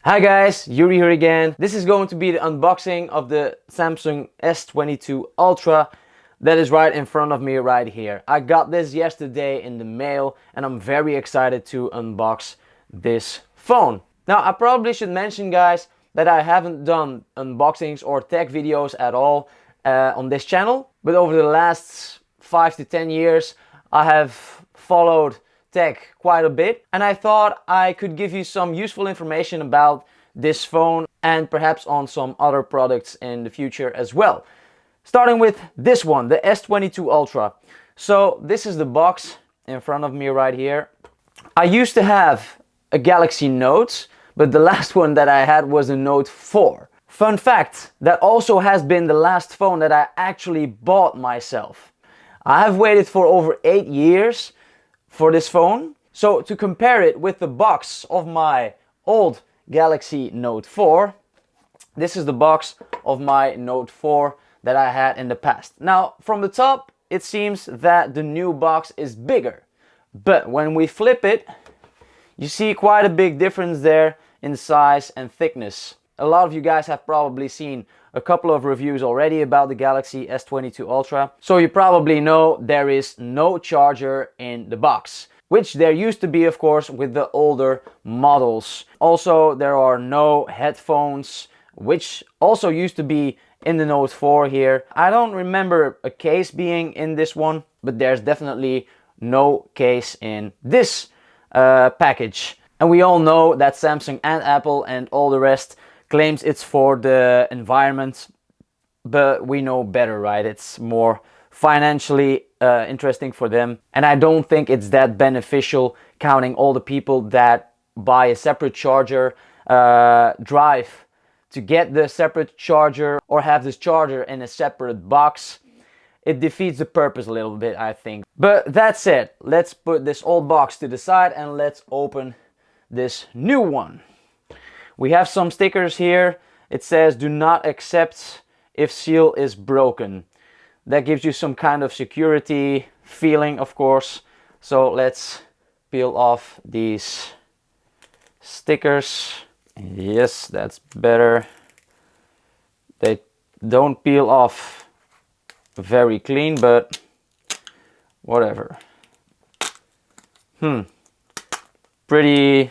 Hi guys, Yuri here again. This is going to be the unboxing of the Samsung S22 Ultra that is right in front of me right here. I got this yesterday in the mail and I'm very excited to unbox this phone. Now I probably should mention guys that I haven't done unboxings or tech videos at all on this channel, but over the last 5 to 10 years I have followed tech quite a bit, and I thought I could give you some useful information about this phone and perhaps on some other products in the future as well. Starting with this one, the S22 Ultra. So this is the box in front of me right here. I used to have a Galaxy Note, but the last one that I had was a Note 4. Fun fact, that also has been the last phone that I actually bought myself. I have waited for over 8 years for this phone. So to compare it with the box of my old Galaxy Note 4, this is the box of my Note 4 that I had in the past. Now from the top it seems that the new box is bigger, but when we flip it you see quite a big difference there in size and thickness. A lot of you guys have probably seen a couple of reviews already about the Galaxy S22 Ultra. So you probably know there is no charger in the box, which there used to be of course with the older models. Also there are no headphones, which also used to be in the Note 4 here. I don't remember a case being in this one, but there's definitely no case in this package. And we all know that Samsung and Apple and all the rest claims it's for the environment, but we know better, right? It's more financially interesting for them, and I don't think it's that beneficial, counting all the people that buy a separate charger, drive to get the separate charger, or have this charger in a separate box. It defeats the purpose a little bit, I think. But that said, let's put this old box to the side and let's open this new one. We have some stickers here. It says do not accept if seal is broken. That gives you some kind of security feeling, of course. So let's peel off these stickers. Yes, that's better. They don't peel off very clean, but whatever. Pretty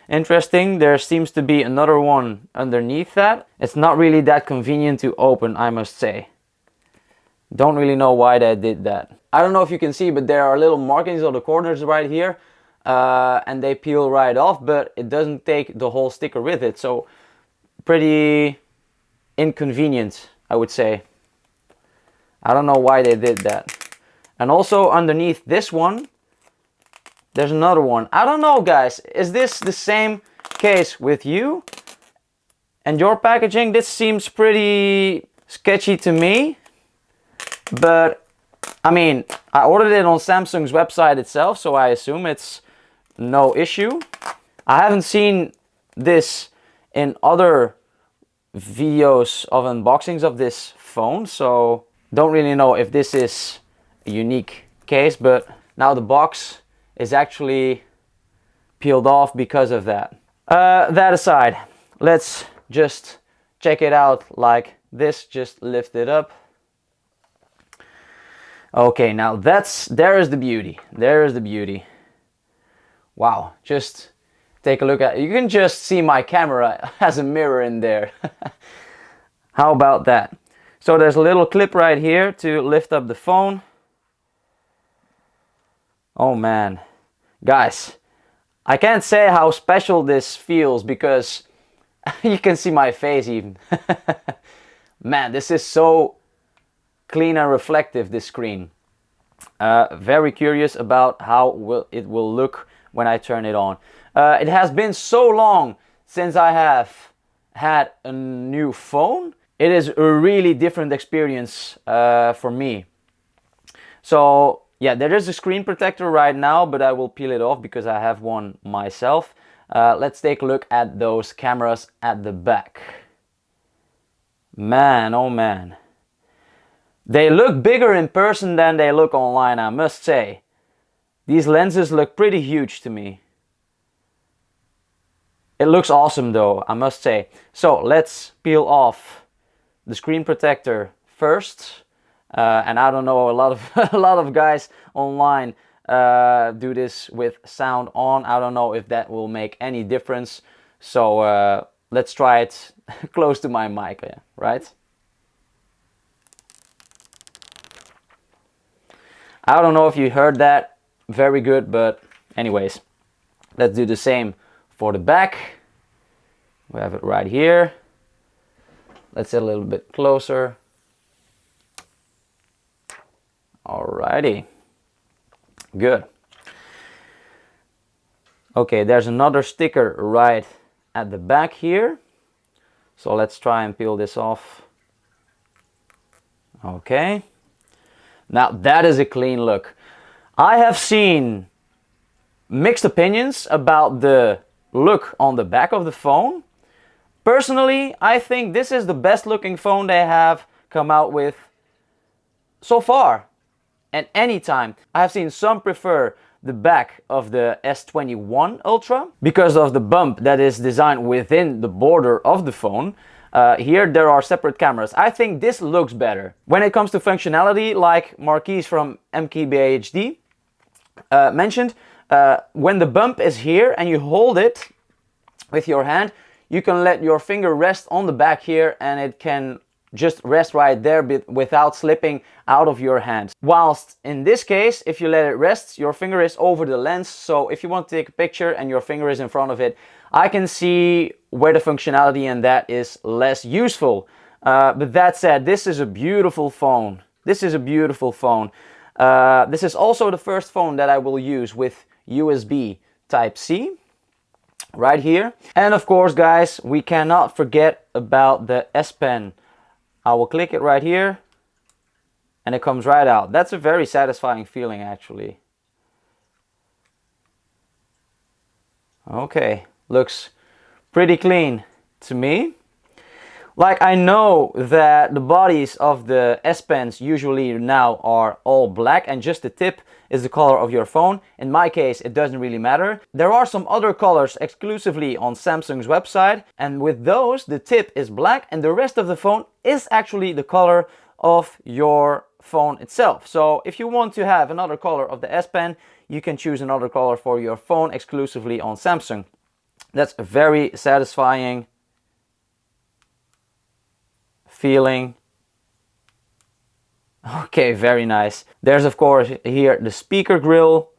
interesting. There seems to be another one underneath that. It's not really that convenient to open, I must say. Don't really know why they did that. I don't know if you can see, but there are little markings on the corners right here, and they peel right off, but it doesn't take the whole sticker with it. So pretty inconvenient, I would say. I don't know why they did that. And also underneath this one there's another one. I don't know guys, is this the same case with you and your packaging? This seems pretty sketchy to me, but I mean, I ordered it on Samsung's website itself, so I assume it's no issue. I haven't seen this in other videos of unboxings of this phone, so don't really know if this is a unique case, but now the box is actually peeled off because of that. That aside, let's just check it out like this. Just lift it up. Okay, now there is the beauty. There is the beauty. Wow, just take a look at it. You can just see my camera has a mirror in there. How about that? So there's a little clip right here to lift up the phone. Oh man, guys, I can't say how special this feels because you can see my face even. Man, this is so clean and reflective, this screen. Very curious about how it will look when I turn it on. It has been so long since I have had a new phone. It is a really different experience for me. So yeah, there is a screen protector right now, but I will peel it off because I have one myself. Let's take a look at those cameras at the back. Man, oh man. They look bigger in person than they look online, I must say. These lenses look pretty huge to me. It looks awesome though, I must say. So let's peel off the screen protector first. And I don't know, a lot of a lot of guys online do this with sound on. I don't know if that will make any difference. So let's try it close to my mic, right? I don't know if you heard that very good, but anyways, let's do the same for the back. We have it right here. Let's get a little bit closer. Alrighty, good. Okay, there's another sticker right at the back here. So let's try and peel this off. Okay. Now that is a clean look. I have seen mixed opinions about the look on the back of the phone. Personally, I think this is the best looking phone they have come out with so far and anytime. I have seen some prefer the back of the S21 Ultra because of the bump that is designed within the border of the phone. Here there are separate cameras. I think this looks better. When it comes to functionality, like Marquise from MKBHD mentioned, when the bump is here and you hold it with your hand, you can let your finger rest on the back here and it can just rest right there without slipping out of your hand. Whilst in this case, if you let it rest, your finger is over the lens. So if you want to take a picture and your finger is in front of it, I can see where the functionality in that is less useful. But that said, this is a beautiful phone. This is a beautiful phone. This is also the first phone that I will use with USB Type-C. Right here. And of course, guys, we cannot forget about the S Pen. I will click it right here and it comes right out. That's a very satisfying feeling, actually. Okay, looks pretty clean to me. Like, I know that the bodies of the S Pens usually now are all black and just the tip is the color of your phone. In my case, it doesn't really matter. There are some other colors exclusively on Samsung's website, and with those, the tip is black and the rest of the phone is actually the color of your phone itself. So if you want to have another color of the S Pen, you can choose another color for your phone exclusively on Samsung. That's very satisfying feeling. Okay, very nice. There's of course here the speaker grill,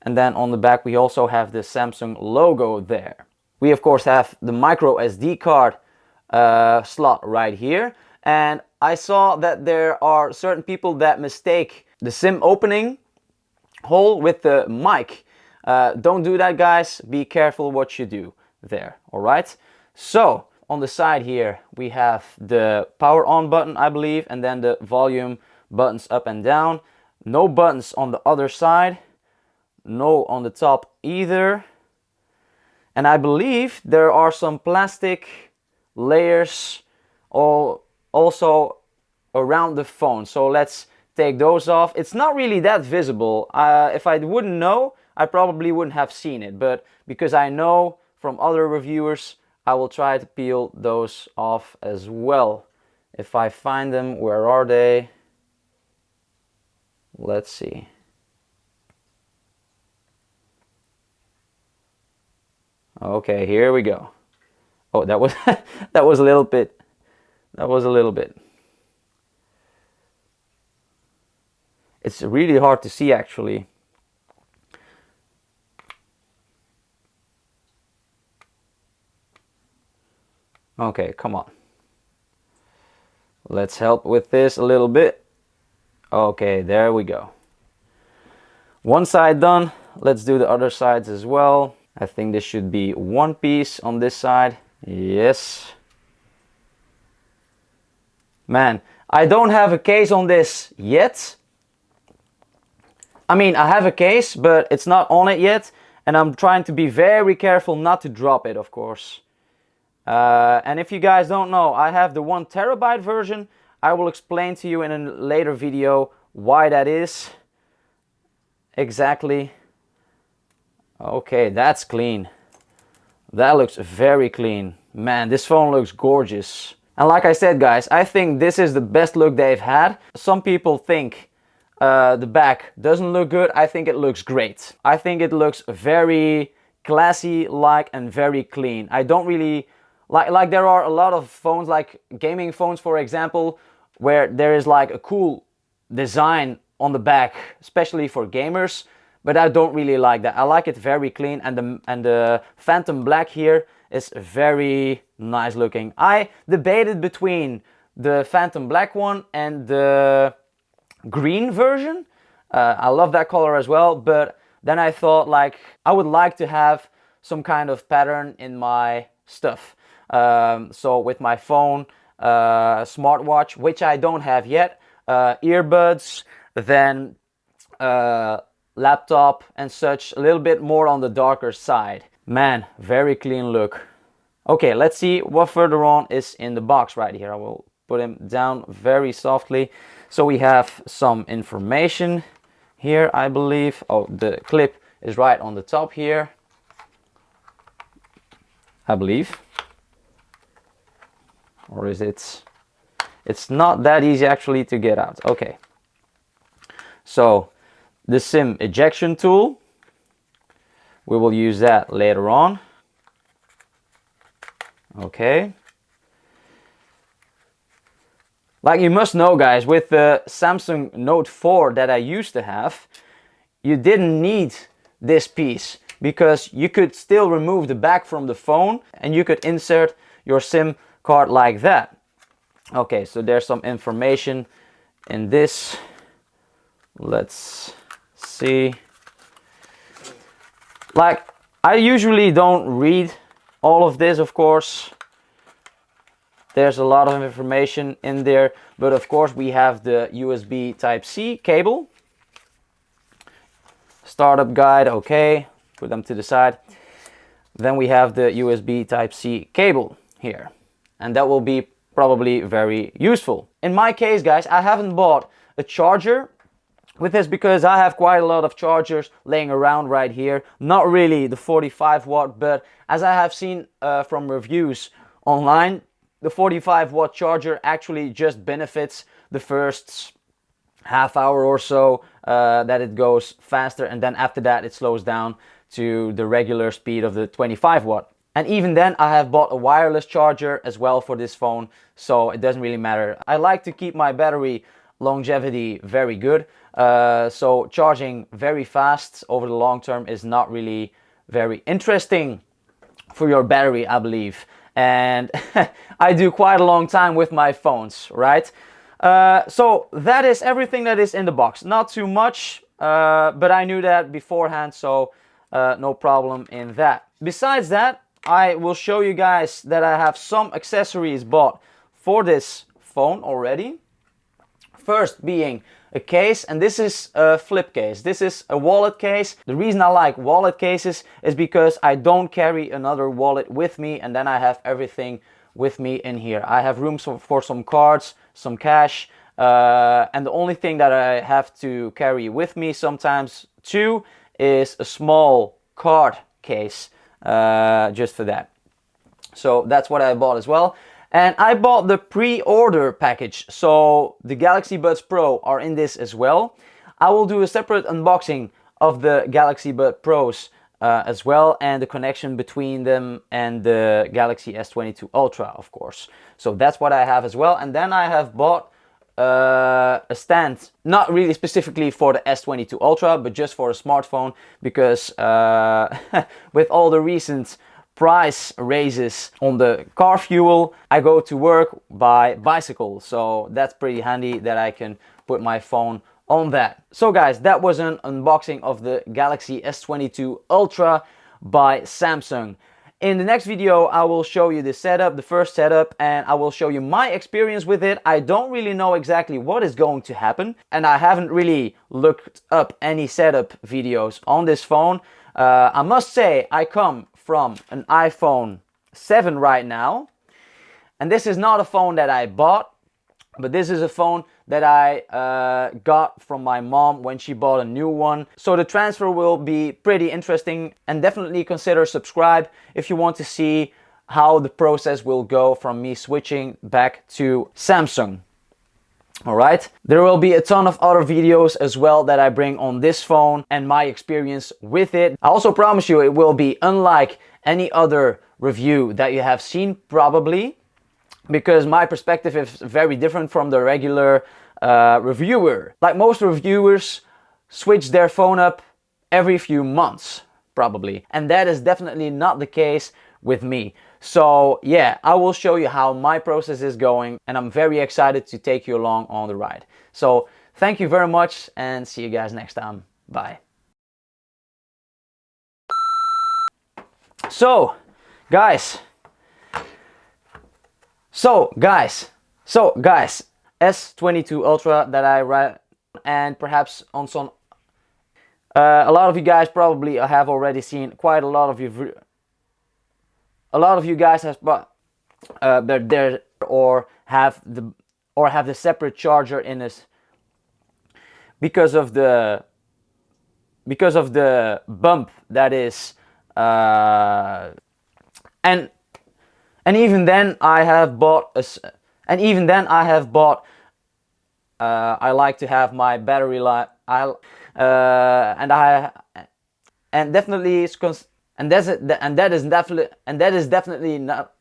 and then on the back we also have the Samsung logo there. We of course have the micro SD card slot right here, and I saw that there are certain people that mistake the SIM opening hole with the mic. Don't do that, guys. Be careful what you do there. All right, so on the side here we have the power on button, I believe, and then the volume buttons up and down. No buttons on the other side, no on the top either, and I believe there are some plastic layers also around the phone. So let's take those off. It's not really that visible. If I wouldn't know, I probably wouldn't have seen it, but because I know from other reviewers, I will try to peel those off as well. If I find them, where are they? Let's see. Okay, here we go. Oh, that was that was a little bit. That was a little bit. It's really hard to see, actually. Okay, come on. Let's help with this a little bit. Okay, there we go. One side done. Let's do the other sides as well. I think this should be one piece on this side. Yes. Man, I don't have a case on this yet. I mean, I have a case, but it's not on it yet. And I'm trying to be very careful not to drop it, of course. And if you guys don't know, I have the 1 terabyte version. I will explain to you in a later video why that is exactly. Okay, that's clean. That looks very clean. Man, this phone looks gorgeous. And like I said, guys, I think this is the best look they've had. Some people think the back doesn't look good. I think it looks great. I think it looks very classy-like and very clean. I don't really like there are a lot of phones, like gaming phones, for example, where there is like a cool design on the back, especially for gamers. But I don't really like that. I like it very clean, and the Phantom Black here is very nice looking. I debated between the Phantom Black one and the green version. I love that color as well, but then I thought like I would like to have some kind of pattern in my stuff. So with my phone, smartwatch, which I don't have yet, earbuds, then laptop and such, a little bit more on the darker side. Man, very clean look. Okay, let's see what further on is in the box right here. I will put him down very softly. So we have some information here, I believe. Oh, the clip is right on the top here, I believe. Or is it? It's not that easy actually to get out. Okay. So the SIM ejection tool, we will use that later on. Okay. Like you must know, guys, with the Samsung Note 4 that I used to have, you didn't need this piece because you could still remove the back from the phone and you could insert your SIM card like that. Okay, so there's some information in this. Let's see. Like, I usually don't read all of this, of course. There's a lot of information in there, but of course we have the USB Type-C cable. Startup guide, okay, put them to the side. Then we have the USB Type-C cable here, and that will be probably very useful. In my case, guys, I haven't bought a charger with this because I have quite a lot of chargers laying around right here. Not really the 45 watt, but as I have seen from reviews online, the 45 watt charger actually just benefits the first half hour or so, that it goes faster, and then after that it slows down to the regular speed of the 25 watt. And even then I have bought a wireless charger as well for this phone, so it doesn't really matter. I like to keep my battery longevity very good, so charging very fast over the long term is not really very interesting for your battery, I believe. And I do quite a long time with my phones, right? So that is everything that is in the box. Not too much, but I knew that beforehand, so no problem in that. Besides that, I will show you guys that I have some accessories bought for this phone already. First being a case, and this is a flip case. This is a wallet case. The reason I like wallet cases is because I don't carry another wallet with me, and then I have everything with me in here. I have room for some cards, some cash, and the only thing that I have to carry with me sometimes too is a small card case, just for that. So that's what I bought as well. And I bought the pre-order package, so the Galaxy Buds Pro are in this as well. I will do a separate unboxing of the Galaxy Buds Pros as well, and the connection between them and the Galaxy S22 Ultra, of course. So that's what I have as well. And then I have bought a stand, not really specifically for the S22 Ultra, but just for a smartphone, because with all the recent price raises on the car fuel, I go to work by bicycle, so that's pretty handy that I can put my phone on that. So guys, that was an unboxing of the Galaxy S22 Ultra by Samsung. In the next video I will show you the setup, the first setup, and I will show you my experience with it. I don't really know exactly what is going to happen, and I haven't really looked up any setup videos on this phone. I must say I come from an iPhone 7 right now, and this is not a phone that I bought But this is a phone that I got from my mom when she bought a new one. So the transfer will be pretty interesting, and definitely consider subscribe if you want to see how the process will go from me switching back to Samsung. Alright, there will be a ton of other videos as well that I bring on this phone and my experience with it. I also promise you it will be unlike any other review that you have seen probably, because my perspective is very different from the regular reviewer. Like most reviewers switch their phone up every few months probably, and that is definitely not the case with me. So yeah, I will show you how my process is going, and I'm very excited to take you along on the ride. So thank you very much, and see you guys next time. Bye. So guys, S22 Ultra that I read, and perhaps on some a lot of you guys probably have already seen. Quite a lot of you guys have bought there or have the separate charger in this because of the bump that is and even then I have bought I like to have my battery life and definitely is and that is definitely not